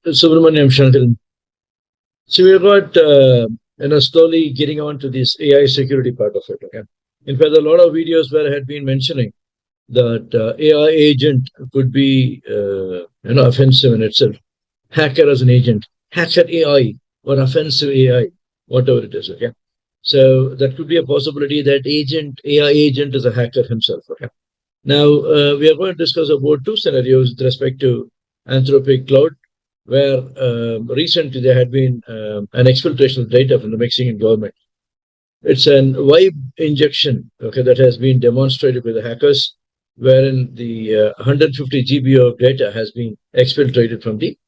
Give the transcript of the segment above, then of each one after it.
Subramaniam Shankaran. So we got slowly getting on to this AI security part of it. Okay. In fact, a lot of videos where I had been mentioning that AI agent could be offensive in itself. Hacker as an agent, hacker AI or offensive AI, whatever it is. Okay. So that could be a possibility that AI agent is a hacker himself. Okay. Now, we are going to discuss about two scenarios with respect to Anthropic Cloud, where recently there had been an exfiltration of data from the Mexican government. It's an web injection, okay, that has been demonstrated by the hackers, wherein the 150 GB of data has been exfiltrated from the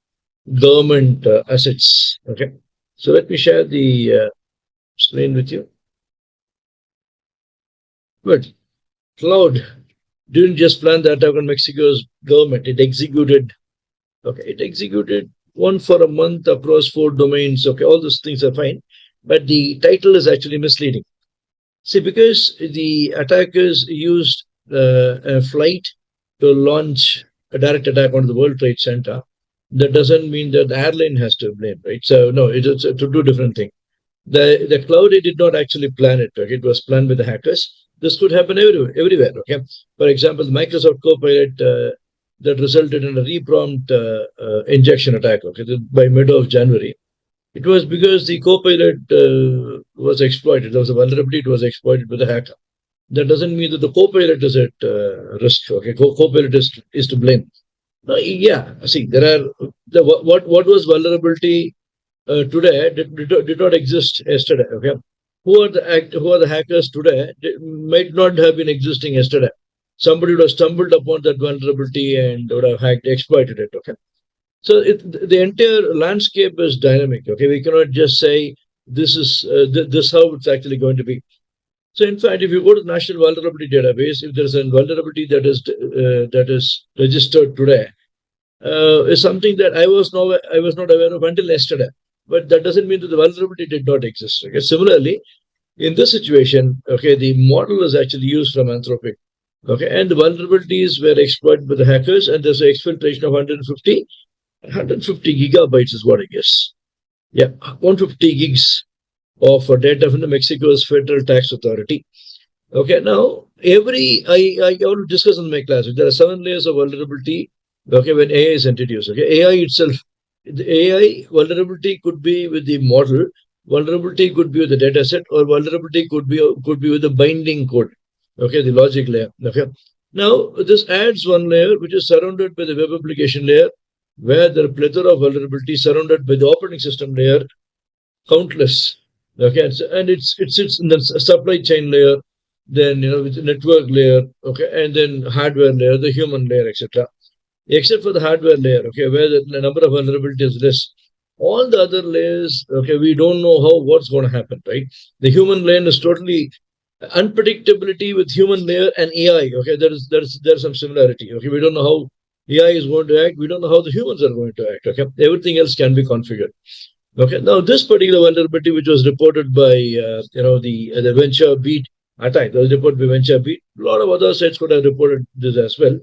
government assets. Okay, so let me share the screen with you. Good. Cloud didn't just plan the attack on Mexico's government; it executed. Okay, it executed one for a month across 4 domains. Okay, all those things are fine, but the title is actually misleading. See, because the attackers used a flight to launch a direct attack on the World Trade Center, that doesn't mean that the airline has to blame, right? So no, it's to do different thing. The cloud it did not actually plan it. Okay? It was planned by the hackers. This could happen everywhere. Okay, for example, the Microsoft Copilot that resulted in a reprompt injection attack. Okay, by mid of January, it was because the Copilot was exploited. There was a vulnerability. It was exploited by the hacker. That doesn't mean that the Copilot is at risk. Okay, Copilot is to blame. No, yeah, see, there are what was vulnerability today did not exist yesterday. Okay, who are the hackers today might not have been existing yesterday. Somebody would have stumbled upon that vulnerability and would have exploited it. Okay, so the entire landscape is dynamic. Okay, we cannot just say this is this how it's actually going to be. So in fact, if you go to the National Vulnerability Database, if there's a vulnerability that is registered today, is something that I was not aware of until yesterday. But that doesn't mean that the vulnerability did not exist. Okay. Similarly, in this situation, okay, the model was actually used from Anthropic. Okay, and the vulnerabilities were exploited by the hackers, and there's an exfiltration of 150 gigabytes is what I guess. Yeah, 150 gigs of data from the Mexico's Federal Tax Authority. Okay, now I want to discuss in my class. There are 7 layers of vulnerability. Okay, when AI is introduced. Okay, AI itself, the AI vulnerability could be with the model, vulnerability could be with the data set, or vulnerability could be with the binding code. Okay, the logic layer. Okay, now this adds one layer which is surrounded by the web application layer, where there are plethora of vulnerabilities surrounded by the operating system layer, countless. Okay, and it sits in the supply chain layer, then with the network layer, okay, and then hardware layer, the human layer, etc. Except for the hardware layer, okay, where the number of vulnerabilities is less. All the other layers, okay, we don't know what's going to happen, right? The human layer is totally unpredictability with human layer and AI. Okay, there's some similarity. Okay, we don't know how AI is going to act. We don't know how the humans are going to act. Okay, everything else can be configured. Okay, now this particular vulnerability, which was reported by the Venture Beat attack, that was reported by Venture Beat. A lot of other sites could have reported this as well,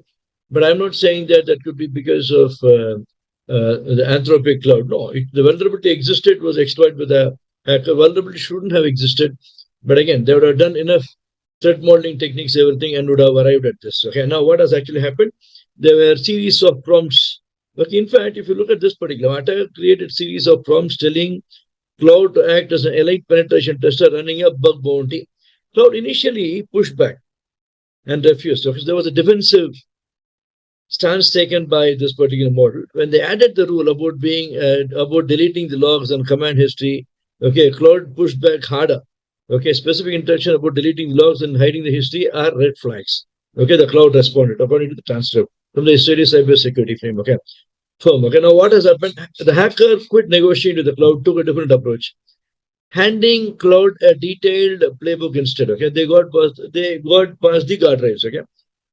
but I'm not saying that that could be because of the Anthropic cloud. No, the vulnerability existed, was exploited with a hacker. Vulnerability shouldn't have existed, but again, they would have done enough threat modeling techniques, everything, and would have arrived at this. Okay, now what has actually happened? There were series of prompts. But in fact, if you look at this particular attacker, created series of prompts telling Cloud to act as an elite penetration tester running a bug bounty. Cloud initially pushed back and refused because there was a defensive stance taken by this particular model. When they added the rule about being about deleting the logs and command history, okay, Cloud pushed back harder. Okay, specific instruction about deleting logs and hiding the history are red flags. Okay, the Cloud responded according to the transcript from the Israeli cybersecurity frame. Okay, firm. Okay, now what has happened? The hacker quit negotiating with the Cloud, took a different approach, handing Cloud a detailed playbook instead. Okay, they got past the guardrails. Okay,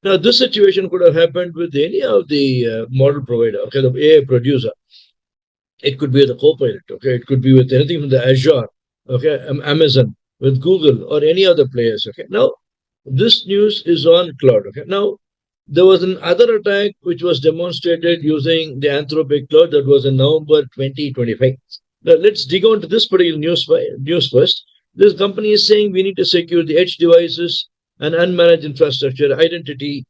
now this situation could have happened with any of the model provider. Okay, the AI producer. It could be with the Copilot. Okay, it could be with anything from the Azure. Okay, Amazon, with Google or any other players. Okay, now this news is on Cloud. Okay, now There was another attack which was demonstrated using the Anthropic cloud that was in November 2025. Now, let's dig on to this particular news first. This company is saying we need to secure the edge devices and unmanaged infrastructure, identity,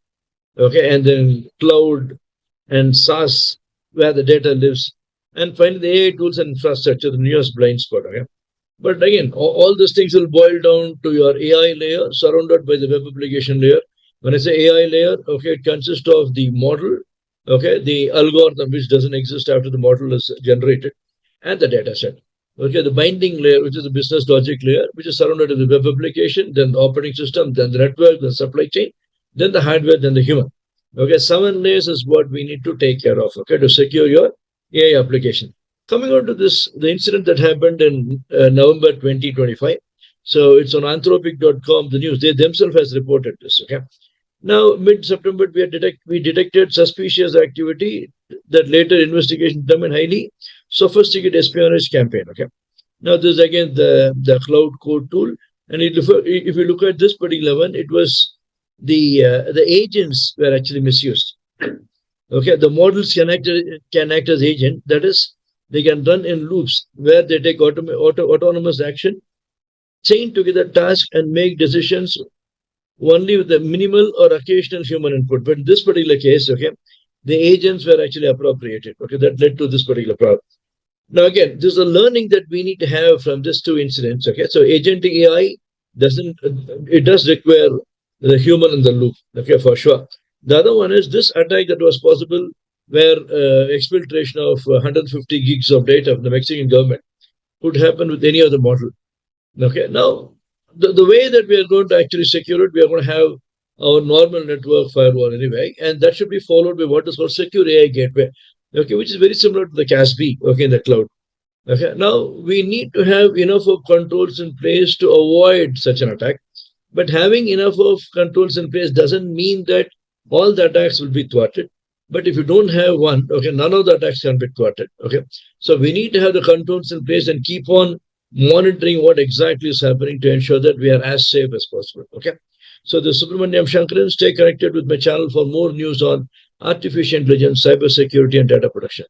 okay, and then cloud and SaaS, where the data lives, and finally the AI tools and infrastructure, the newest blind spot. Okay? But again, all these things will boil down to your AI layer surrounded by the web application layer. When I say AI layer, okay, it consists of the model, okay, the algorithm which doesn't exist after the model is generated, and the data set. Okay, the binding layer, which is the business logic layer, which is surrounded by the web application, then the operating system, then the network, then supply chain, then the hardware, then the human. Okay, 7 layers is what we need to take care of, okay, to secure your AI application. Coming on to this, the incident that happened in November 2025. So it's on anthropic.com, the news. They themselves has reported this, okay. Now, mid-September, we detected suspicious activity that later investigation determined highly sophisticated espionage campaign, okay. Now, this is again the cloud code tool. And if you look at this particular one, it was the agents were actually misused. Okay, the models can act as agent. That is, they can run in loops where they take autonomous action, chain together tasks, and make decisions only with the minimal or occasional human input. But in this particular case, okay, the agents were actually appropriated. Okay, that led to this particular problem. Now, again, there's a learning that we need to have from these two incidents. Okay, so agentic AI does require the human in the loop. Okay, for sure. The other one is this attack that was possible where exfiltration of 150 gigs of data from the Mexican government could happen with any other model. Okay, now the way that we are going to actually secure it, we are going to have our normal network firewall anyway, and that should be followed by what is called secure AI gateway, okay, which is very similar to the CASB, okay, in the cloud. Okay, now we need to have enough of controls in place to avoid such an attack. But having enough of controls in place doesn't mean that all the attacks will be thwarted. But if you don't have one, okay, none of the attacks can be thwarted. Okay, so we need to have the controls in place and keep on monitoring what exactly is happening to ensure that we are as safe as possible. Okay, so the Subramaniam Shankaran, stay connected with my channel for more news on artificial intelligence, cybersecurity, and data protection.